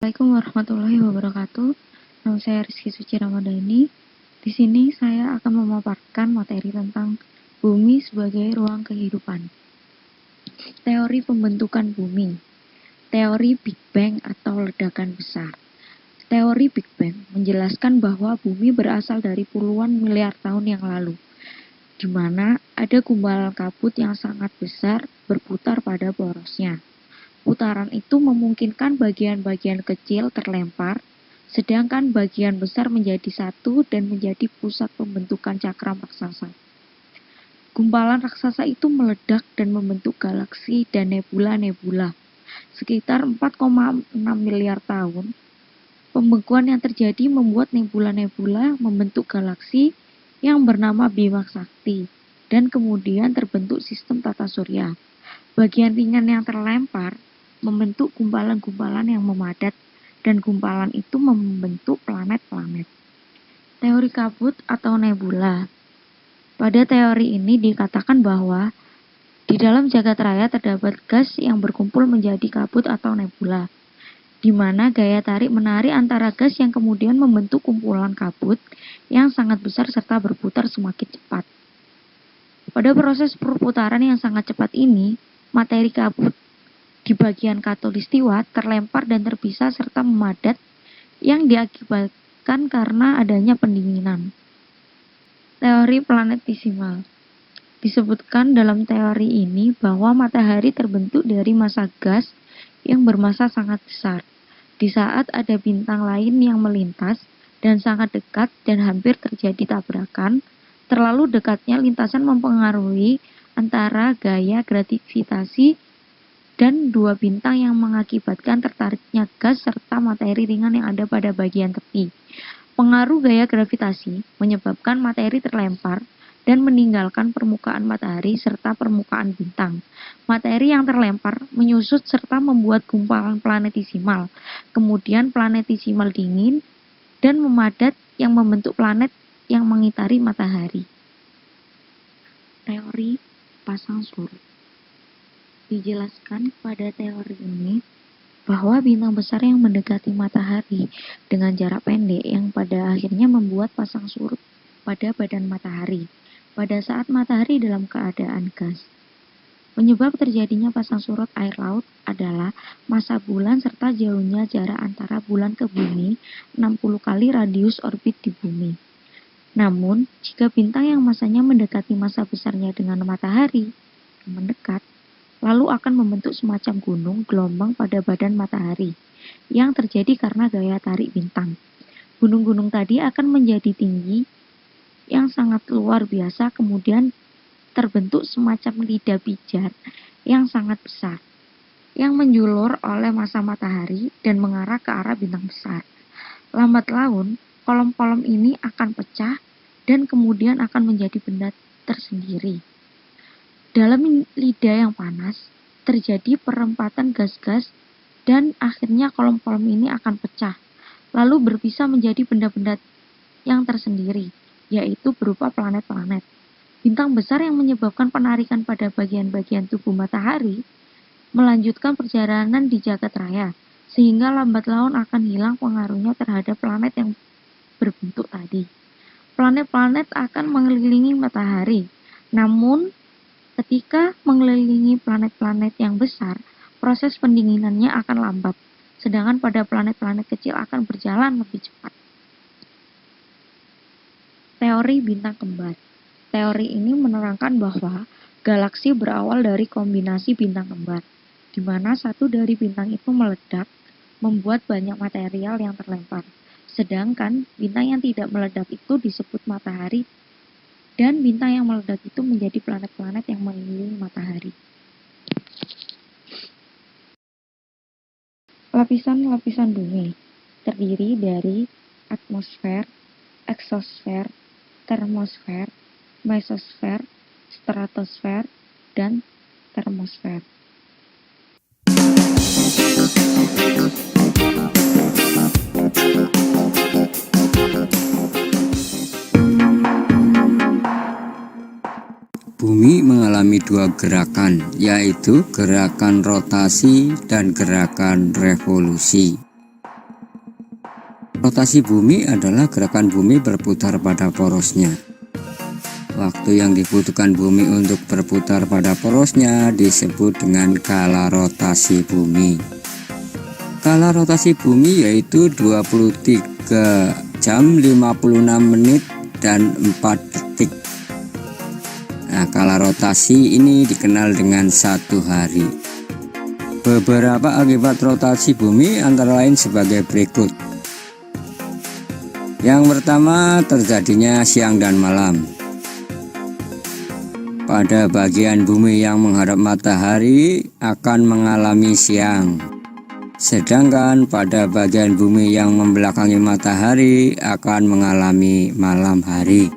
Assalamualaikum warahmatullahi wabarakatuh. Nama saya Rizky Suci Ramadhani. Di sini saya akan memaparkan materi tentang bumi sebagai ruang kehidupan. Teori pembentukan bumi. Teori Big Bang atau ledakan besar. Teori Big Bang menjelaskan bahwa bumi berasal dari puluhan miliar tahun yang lalu, di mana ada gumpalan kabut yang sangat besar berputar pada porosnya. Putaran itu memungkinkan bagian-bagian kecil terlempar, sedangkan bagian besar menjadi satu dan menjadi pusat pembentukan cakram raksasa. Gumpalan raksasa itu meledak dan membentuk galaksi dan nebula-nebula. Sekitar 4,6 miliar tahun, pembekuan yang terjadi membuat nebula-nebula membentuk galaksi yang bernama Bima Sakti, dan kemudian terbentuk sistem tata surya. Bagian ringan yang terlempar membentuk gumpalan-gumpalan yang memadat, dan gumpalan itu membentuk planet-planet. Teori kabut atau nebula. Pada teori ini dikatakan bahwa di dalam jagat raya terdapat gas yang berkumpul menjadi kabut atau nebula, di mana gaya tarik-menarik antara gas yang kemudian membentuk kumpulan kabut yang sangat besar serta berputar semakin cepat. Pada proses perputaran yang sangat cepat ini, materi kabut di bagian khatulistiwa terlempar dan terpisah serta memadat yang diakibatkan karena adanya pendinginan. Teori planetesimal. Disebutkan dalam teori ini bahwa matahari terbentuk dari massa gas yang bermassa sangat besar. Di saat ada bintang lain yang melintas dan sangat dekat dan hampir terjadi tabrakan, terlalu dekatnya lintasan mempengaruhi antara gaya gravitasi dan dua bintang yang mengakibatkan tertariknya gas serta materi ringan yang ada pada bagian tepi. Pengaruh gaya gravitasi menyebabkan materi terlempar dan meninggalkan permukaan matahari serta permukaan bintang. Materi yang terlempar menyusut serta membuat gumpalan planetesimal. Kemudian planetesimal dingin dan memadat yang membentuk planet yang mengitari matahari. Teori pasang surut. Dijelaskan pada teori ini bahwa bintang besar yang mendekati matahari dengan jarak pendek yang pada akhirnya membuat pasang surut pada badan matahari pada saat matahari dalam keadaan gas. Penyebab terjadinya pasang surut air laut adalah massa bulan serta jauhnya jarak antara bulan ke bumi 60 kali radius orbit di bumi. Namun, jika bintang yang massanya mendekati massa besarnya dengan matahari mendekat, lalu akan membentuk semacam gunung gelombang pada badan matahari yang terjadi karena gaya tarik bintang. Gunung-gunung tadi akan menjadi tinggi yang sangat luar biasa, kemudian terbentuk semacam lidah pijar yang sangat besar yang menjulur oleh massa matahari dan mengarah ke arah bintang besar. Lambat laun, kolom-kolom ini akan pecah dan kemudian akan menjadi benda tersendiri. Dalam lidah yang panas, terjadi perempatan gas-gas dan akhirnya kolom-kolom ini akan pecah, lalu berpisah menjadi benda-benda yang tersendiri, yaitu berupa planet-planet. Bintang besar yang menyebabkan penarikan pada bagian-bagian tubuh matahari melanjutkan perjalanan di jagat raya, sehingga lambat laun akan hilang pengaruhnya terhadap planet yang berbentuk tadi. Planet-planet akan mengelilingi matahari, namun ketika mengelilingi planet-planet yang besar, proses pendinginannya akan lambat, sedangkan pada planet-planet kecil akan berjalan lebih cepat. Teori bintang kembar. Teori ini menerangkan bahwa galaksi berawal dari kombinasi bintang kembar, di mana satu dari bintang itu meledak, membuat banyak material yang terlempar, sedangkan bintang yang tidak meledak itu disebut matahari, dan bintang yang meledak itu menjadi planet-planet yang mengelilingi matahari. Lapisan-lapisan bumi terdiri dari atmosfer, eksosfer, termosfer, mesosfer, stratosfer, dan termosfer. Bumi mengalami dua gerakan, yaitu gerakan rotasi dan gerakan revolusi. Rotasi bumi adalah gerakan bumi berputar pada porosnya. Waktu yang dibutuhkan bumi untuk berputar pada porosnya disebut dengan kala rotasi bumi. Kala rotasi bumi yaitu 23 jam 56 menit dan 4 detik. Nah, kala rotasi ini dikenal dengan 1 hari. Beberapa akibat rotasi bumi antara lain sebagai berikut. Yang pertama, terjadinya siang dan malam. Pada bagian bumi yang menghadap matahari akan mengalami siang, sedangkan pada bagian bumi yang membelakangi matahari akan mengalami malam hari.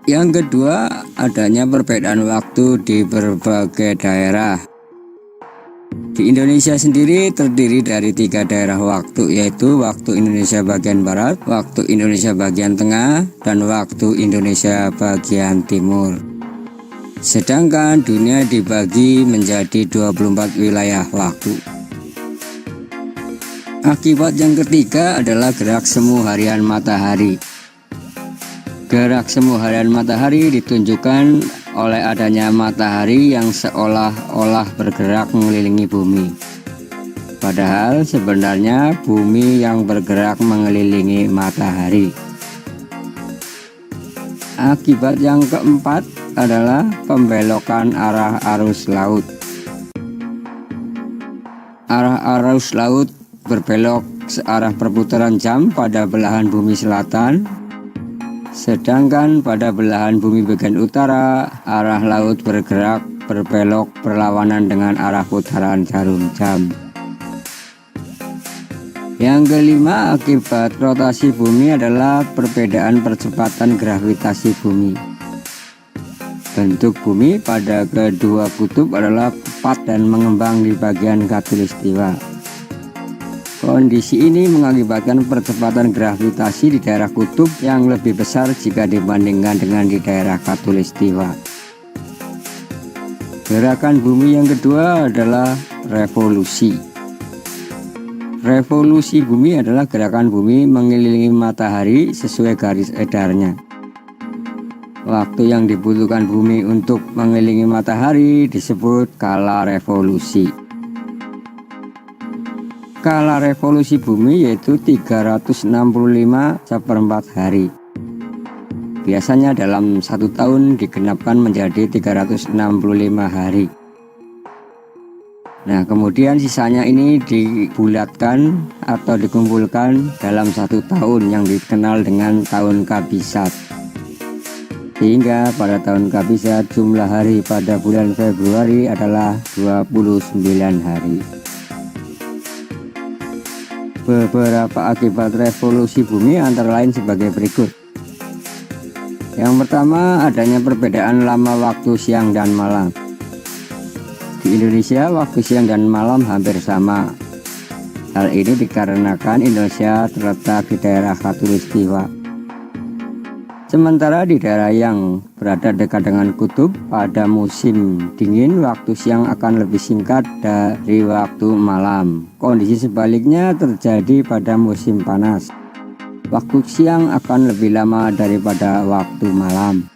Yang kedua, adanya perbedaan waktu di berbagai daerah. Di Indonesia sendiri terdiri dari 3 daerah waktu, yaitu waktu Indonesia bagian Barat, waktu Indonesia bagian Tengah, dan waktu Indonesia bagian Timur. Sedangkan dunia dibagi menjadi 24 wilayah waktu. Akibat yang ketiga adalah gerak semu harian matahari. Gerak semu harian matahari ditunjukkan oleh adanya matahari yang seolah-olah bergerak mengelilingi bumi. Padahal sebenarnya bumi yang bergerak mengelilingi matahari. Akibat yang keempat adalah pembelokan arah arus laut. Arah arus laut berbelok searah perputaran jam pada belahan bumi selatan. Sedangkan pada belahan bumi bagian utara, arah laut bergerak berbelok berlawanan dengan arah putaran jarum jam. Yang kelima, akibat rotasi bumi adalah perbedaan percepatan gravitasi bumi. Bentuk bumi pada kedua kutub adalah tepat dan mengembang di bagian khatulistiwa. Kondisi ini mengakibatkan percepatan gravitasi di daerah kutub yang lebih besar jika dibandingkan dengan di daerah khatulistiwa. Gerakan bumi yang kedua adalah revolusi. Revolusi bumi adalah gerakan bumi mengelilingi matahari sesuai garis edarnya. Waktu yang dibutuhkan bumi untuk mengelilingi matahari disebut kala revolusi. Kala revolusi bumi yaitu 365/4 hari. Biasanya dalam 1 tahun digenapkan menjadi 365 hari. Nah, kemudian sisanya ini dibulatkan atau dikumpulkan dalam 1 tahun yang dikenal dengan tahun kabisat. Sehingga pada tahun kabisat jumlah hari pada bulan Februari adalah 29 hari. Beberapa akibat revolusi bumi antara lain sebagai berikut. Yang pertama, adanya perbedaan lama waktu siang dan malam. Di Indonesia, waktu siang dan malam hampir sama. Hal ini dikarenakan Indonesia terletak di daerah khatulistiwa. Sementara di daerah yang berada dekat dengan kutub, pada musim dingin waktu siang akan lebih singkat dari waktu malam. Kondisi sebaliknya terjadi pada musim panas. Waktu siang akan lebih lama daripada waktu malam.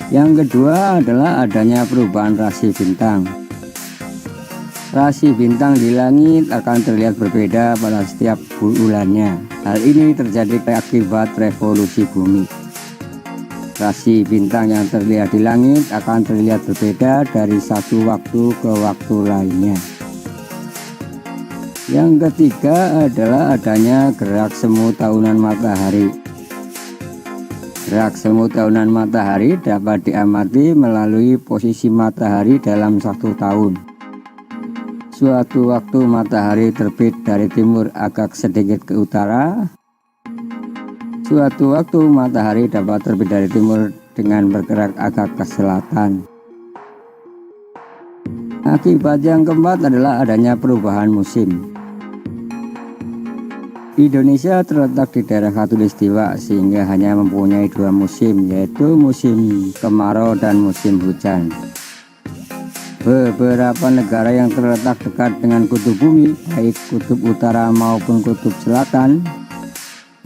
Yang kedua adalah adanya perubahan rasi bintang. Rasi bintang di langit akan terlihat berbeda pada setiap bulannya. Hal ini terjadi akibat revolusi bumi. Rasi bintang yang terlihat di langit akan terlihat berbeda dari satu waktu ke waktu lainnya. Yang ketiga adalah adanya gerak semu tahunan matahari. Gerak semu tahunan matahari dapat diamati melalui posisi matahari dalam 1 tahun. Suatu waktu matahari terbit dari timur agak sedikit ke utara. Suatu waktu matahari dapat terbit dari timur dengan bergerak agak ke selatan. Akibat yang keempat adalah adanya perubahan musim. Indonesia terletak di daerah khatulistiwa sehingga hanya mempunyai 2 musim, yaitu musim kemarau dan musim hujan. Beberapa negara yang terletak dekat dengan kutub bumi, baik kutub utara maupun kutub selatan,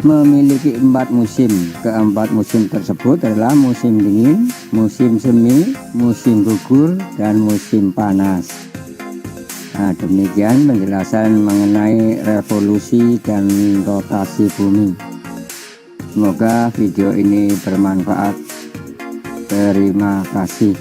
memiliki 4 musim. Keempat musim tersebut adalah musim dingin, musim semi, musim gugur, dan musim panas. Nah, demikian penjelasan mengenai revolusi dan rotasi bumi. Semoga video ini bermanfaat. Terima kasih.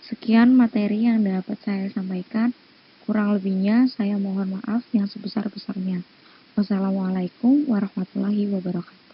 Sekian materi yang dapat saya sampaikan. Kurang lebihnya saya mohon maaf yang sebesar-besarnya. Wassalamualaikum warahmatullahi wabarakatuh.